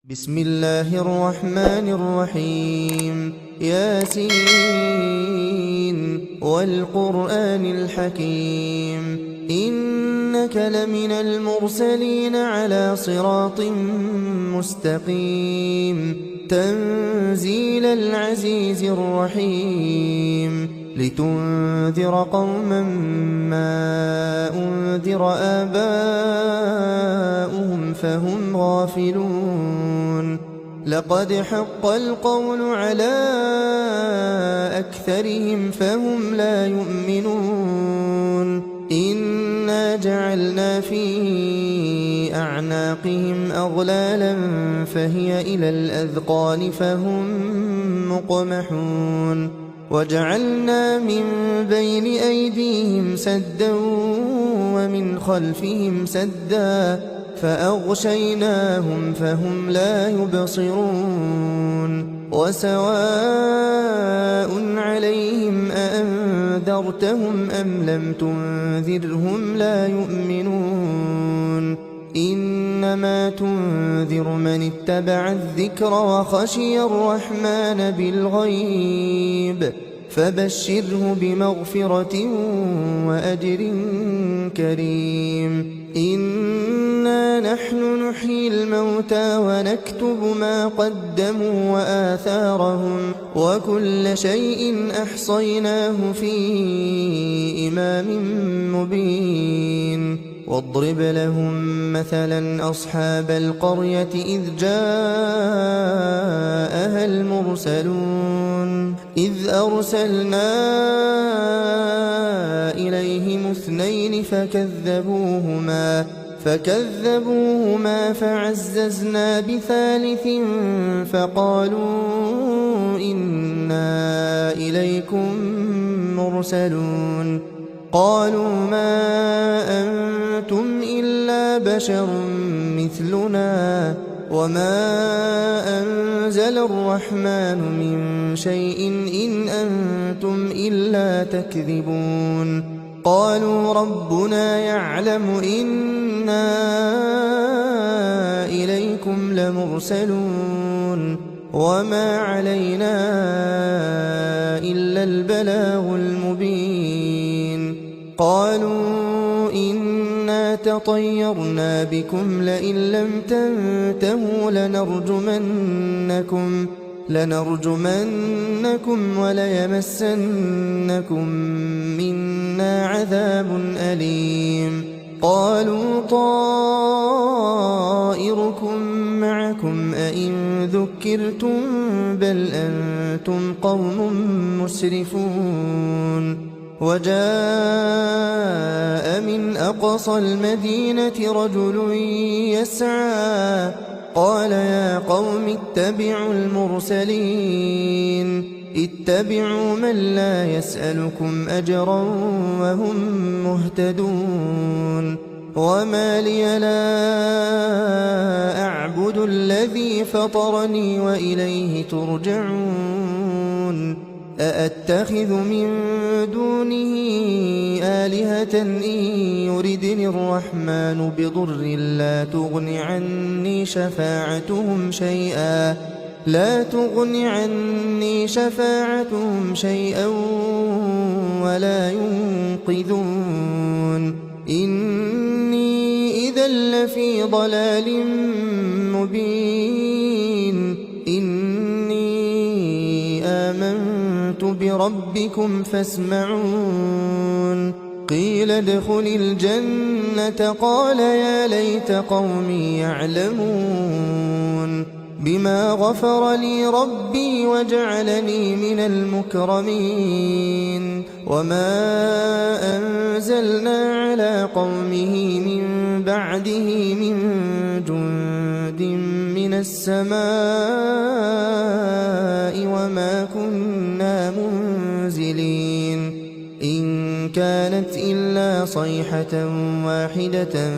بسم الله الرحمن الرحيم ياسين والقرآن الحكيم إنك لمن المرسلين على صراط مستقيم تنزيل العزيز الرحيم لتنذر قوما ما أنذر آباؤهم فهم غافلون لقد حق القول على أكثرهم فهم لا يؤمنون إنا جعلنا في أعناقهم أغلالا فهي إلى الأذقان فهم مقمحون وجعلنا من بين أيديهم سدا ومن خلفهم سدا فأغشيناهم فهم لا يبصرون وسواء عليهم أأنذرتهم أم لم تنذرهم لا يؤمنون إنما تنذر من اتبع الذكر وخشي الرحمن بالغيب فبشره بمغفرة وأجر كريم إنا نحن نحيي الموتى ونكتب ما قدموا وآثارهم وكل شيء أحصيناه في إمام مبين واضرب لهم مثلا أصحاب القرية إذ جاءها المرسلون إذ أرسلنا إليهم اثنين فكذبوهما فعززنا بثالث فقالوا إنا إليكم مرسلون قالوا ما أنتم إلا بشر مثلنا وما أنزل الرحمن من شيء إن أنتم إلا تكذبون قالوا ربنا يعلم إنا إليكم لمرسلون وما علينا إلا البلاغ المبين قالوا إنا تطيرنا بكم لئن لم تنتهوا لنرجمنكم وليمسنكم منا عذاب أليم قالوا طائركم معكم أئن ذكرتم بل أنتم قوم مسرفون وجاء من أقصى المدينة رجل يسعى قال يا قوم اتبعوا المرسلين اتبعوا من لا يسألكم أجرا وهم مهتدون وما لي لا أعبد الذي فطرني وإليه ترجعون أأتخذ من دونه آلهة إن يردني الرحمن بضر لا تغن عني شفاعتهم شيئا ولا ينقذون إني إذا لفي ضلال مبين إني آمنت بربكم فاسمعون قيل ادخل الجنة قال يا ليت قومي يعلمون بما غفر لي ربي وجعلني من المكرمين وما أنزلنا على قومه من بعده من جند من السماء وما كنا منزلين إن كانت إلا صيحة واحدة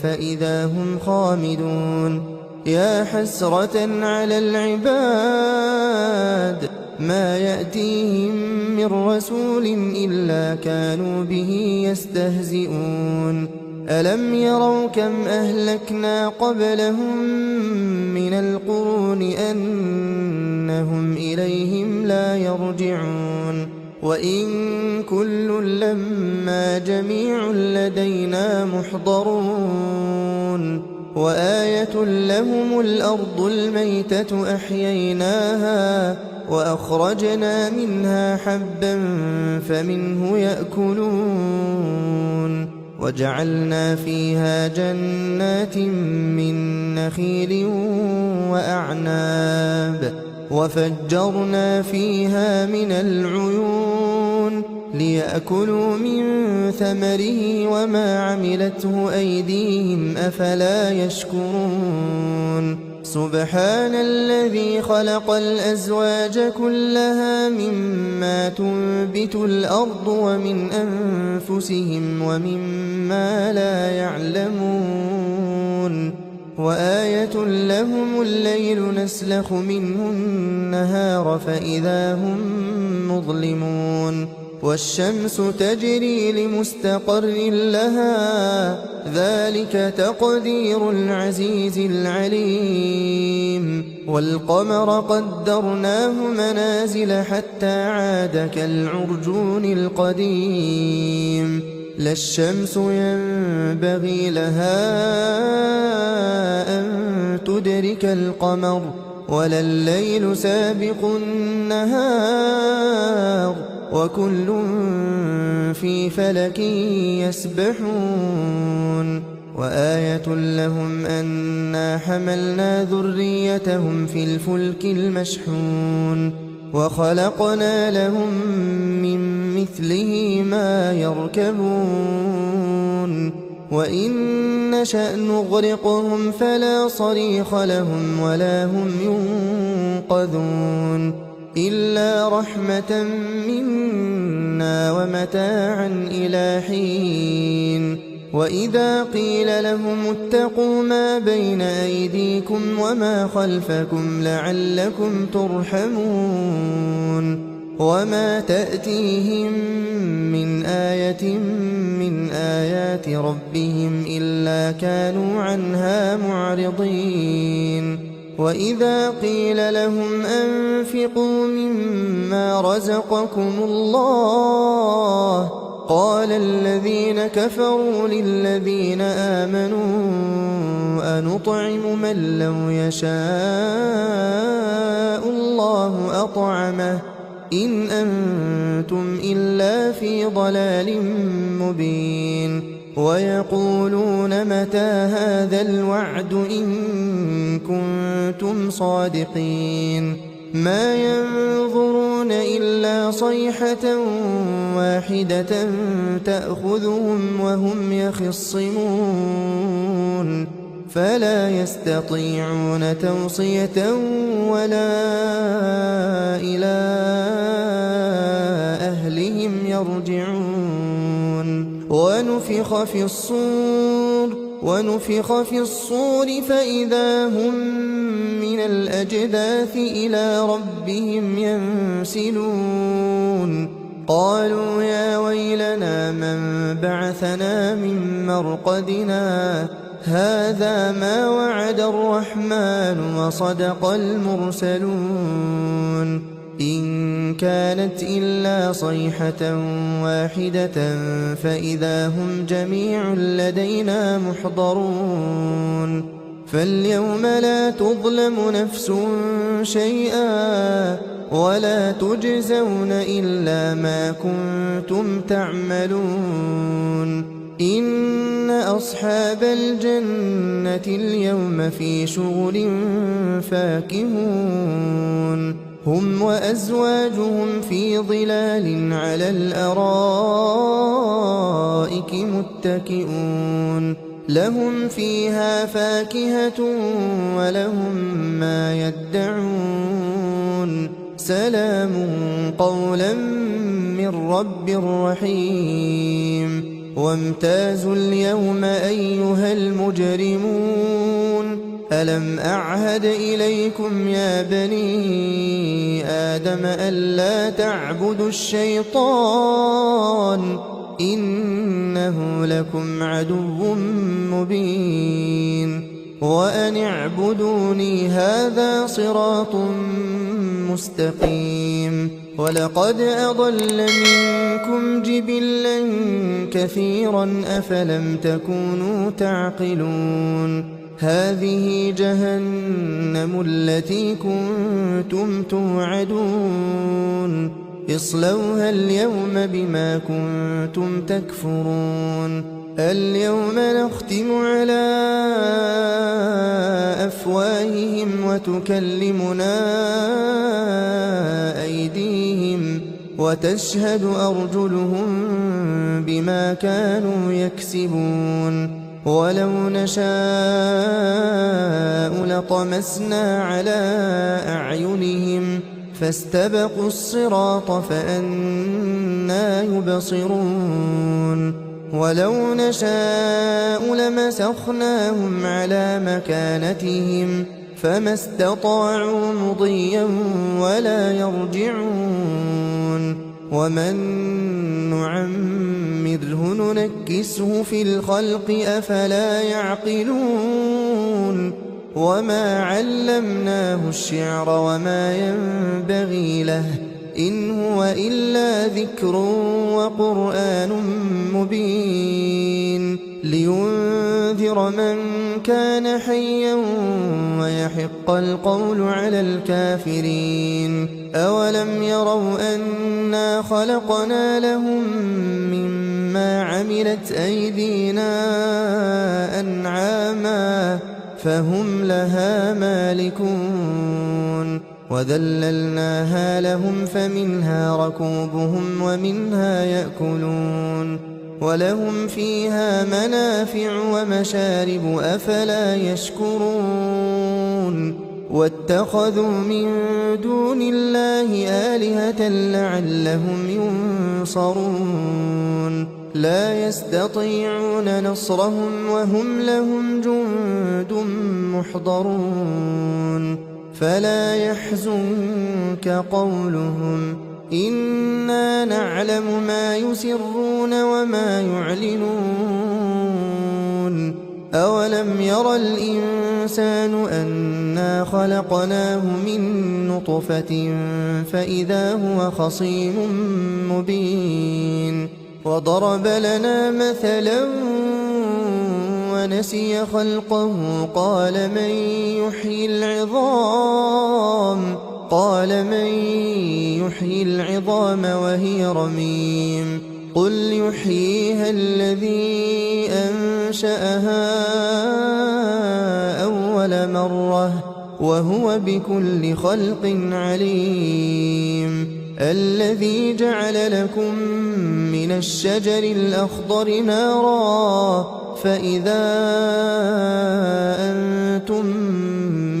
فإذا هم خامدون يا حسرة على العباد ما يأتيهم من رسول إلا كانوا به يستهزئون ألم يروا كم أهلكنا قبلهم من القرون أنهم إليهم لا يرجعون وإن كل لما جميع لدينا محضرون وآية لهم الأرض الميتة أحييناها وأخرجنا منها حبا فمنه يأكلون وجعلنا فيها جنات من نخيل وأعناب وفجرنا فيها من العيون ليأكلوا من ثمره وما عملته أيديهم أفلا يشكرون سبحان الذي خلق الأزواج كلها مما تنبت الأرض ومن أنفسهم ومما لا يعلمون وآية لهم الليل نسلخ منه النهار فإذا هم مظلمون والشمس تجري لمستقر لها ذلك تقدير العزيز العليم والقمر قدرناه منازل حتى عاد كالعرجون القديم لا الشمس ينبغي لها أن تدرك القمر ولا الليل سابق النهار وكل في فلك يسبحون وآية لهم أنا حملنا ذريتهم في الفلك المشحون وخلقنا لهم من مثله ما يركبون وإن نشأ نغرقهم فلا صريخ لهم ولا هم ينقذون إلا رحمة منا ومتاعا إلى حين وإذا قيل لهم اتقوا ما بين أيديكم وما خلفكم لعلكم ترحمون وما تأتيهم من آية من آيات ربهم إلا كانوا عنها معرضين وإذا قيل لهم أنفقوا مما رزقكم الله قال الذين كفروا للذين آمنوا أنطعم من لو يشاء الله أطعمه إن أنتم إلا في ضلال مبين ويقولون متى هذا الوعد إن كنتم صادقين ما ينظرون إلا صيحة واحدة تأخذهم وهم يخصمون فلا يستطيعون توصية ولا إلى أهلهم يرجعون ونفخ في الصور فإذا هم من الأجداث إلى ربهم ينسلون قالوا يا ويلنا من بعثنا من مرقدنا هذا ما وعد الرحمن وصدق المرسلون إن كانت إلا صيحة واحدة فإذا هم جميع لدينا محضرون فاليوم لا تظلم نفس شيئا ولا تجزون إلا ما كنتم تعملون إن أصحاب الجنة اليوم في شغل فاكهون هم وأزواجهم في ظلال على الأرائك متكئون لهم فيها فاكهة ولهم ما يدعون سلام قولا من رب رحيم وامتازوا اليوم أيها المجرمون ألم أعهد إليكم يا بني آدم ألا تعبدوا الشيطان إنه لكم عدو مبين وأن اعبدوني هذا صراط مستقيم ولقد أضل منكم جبلا كثيرا أفلم تكونوا تعقلون هذه جهنم التي كنتم توعدون اصلوها اليوم بما كنتم تكفرون اليوم نختم على أفواههم وتكلمنا أيديهم وتشهد أرجلهم بما كانوا يكسبون ولو نشاء لطمسنا على أعينهم فاستبقوا الصراط فأنى يبصرون ولو نشاء لمسخناهم على مكانتهم فما استطاعوا مضيا ولا يرجعون ومن نعمره ننكسه في الخلق أفلا يعقلون وما علمناه الشعر وما ينبغي له إن هو إلا ذكر وقرآن مبين لينذر من كان حيا ويحق القول على الكافرين أولم يروا أنا خلقنا لهم مما عملت أيدينا أنعاما فهم لها مالكون وذللناها لهم فمنها ركوبهم ومنها يأكلون ولهم فيها منافع ومشارب أفلا يشكرون واتخذوا من دون الله آلهة لعلهم ينصرون لا يستطيعون نصرهم وهم لهم جند محضرون فلا يحزنك قولهم إنا نعلم ما يسرون وما يعلنون أولم ير الإنسان أنا خلقناه من نطفة فإذا هو خصيم مبين وضرب لنا مثلا ونسي خلقه قال من يحيي العظام وهي رميم قل يحييها الذي أنشأها أول مرة وهو بكل خلق عليم الذي جعل لكم من الشجر الأخضر نارا فإذا أنتم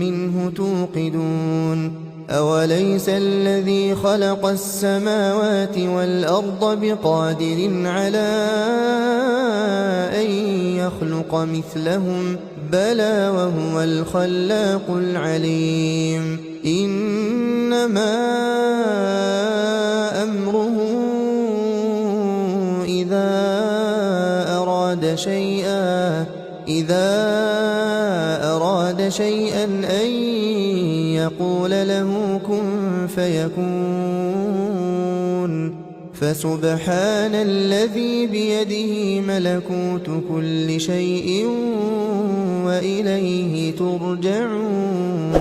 منه توقدون أوليس الذي خلق السماوات والأرض بقادر على أن يخلق مثلهم بلى وهو الخلاق العليم إنما أمره إذا أراد شيئا أن يقول له كن فيكون فسبحان الذي بيده ملكوت كل شيء وإليه ترجعون